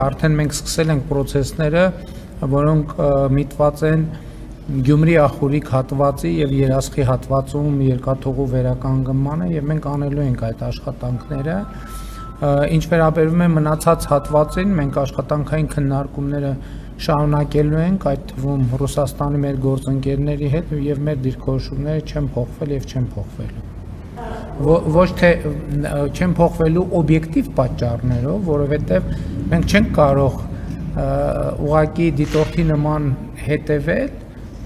Արդեն մենք սկսել ենք process-ները, որոնք միտված են Գյումրի ախորիկ հատվածի եւ Երասխի հատվածում երկաթուղու վերականգնմանը եւ մենք անելու ենք այդ աշխատանքները։ Ինչ վերաբերում է մնացած հատվածին, մենք աշխատանքային քննարկումները շարունակելու ենք, այդ թվում Ռուսաստանի մեր գործընկերների հետ եւ մեր դիրքորոշումները չեն փոխվել եւ չեն փոխվելու։ Ոչ թե չեն փոխվելու օբյեկտիվ պատճառներով, որովհետեւ մենք չենք կարող ուղղակի դիտորդի նման հետևել,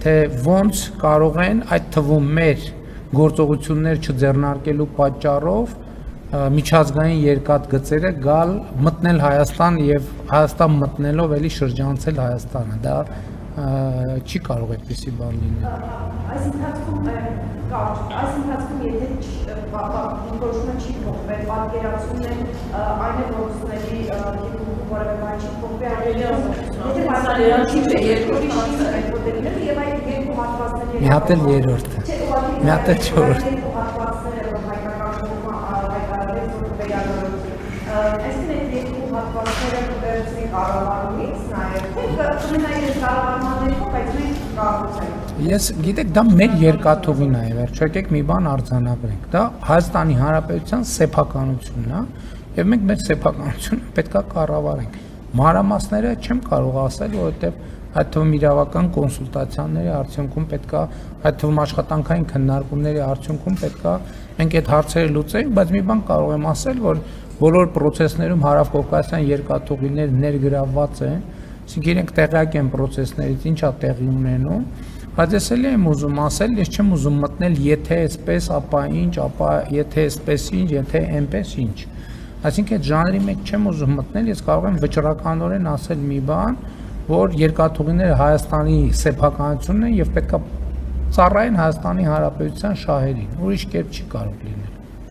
թե ոնց կարող են այդ թվում մեր գործողություններ չձեռնարկելու պատճառով միջազգային երկաթգծերը գալ մտնել Հայաստան եւ Հայաստան մտնելով էլի շրջանցել Հայաստանը, դա չի կարող այդպիսի բան լինել։ Այս ընթացքում եթե դիրքորոշումը չի փոխվել, պատկերացումն է այն է, որ ուսների որևէ բան չի փոխվել, եթե պատկերացումը երկրորդ հատվածները եւ այդ երկու հատվածները մի հատ էլ երրորդը, մի հատ էլ չորրորդը։ Այսինքն այդ երկու հատվածները կդերեցնի կառավարումից նաև, թե կմնայր կառավարմաններով, բայց մենք կառուցենք։ Ես գիտեք, դա մեր երկաթուղին է, վերջո եկեք մի բան արձանագրենք, դա Հայաստանի Հանրապետության սեփականությունն է, եւ մենք մեր սեփականությունը պետքա կառավարենք։ Մանրամասները չեմ կարող ասել, որովհետեւ այդ թվում իրավական կոնսուլտացիաների արդյունքում պետքա, այդ թվում աշխատանքային քննարկումների արդյունքում պետքա մենք այդ հարցերը լուծենք, բայց մի բան կարող եմ ասել, որ բոլոր process-ներում հարավկովկասյան երկաթուղիներ ներգրավված են, այսինքն իրենք տեղյակ են process-ներից, ինչա տեղի ունենում, բայց ես էլ եմ ուզում ասել, ես չեմ ուզում մտնել եթե այսպես, ապա ինչ, ապա եթե այսպես ինչ, եթե այնպես ինչ։ Այսինքն այդ ժանրի մեջ չեմ ուզում մտնել, ես կարող եմ վճռականորեն ասել մի բան, որ երկաթուղիները Հայաստանի սեփականությունն են եւ պետքա ծառայեն Հայաստանի Հանրապետության շահերին, ուրիշ կերպ չի կարող լինել։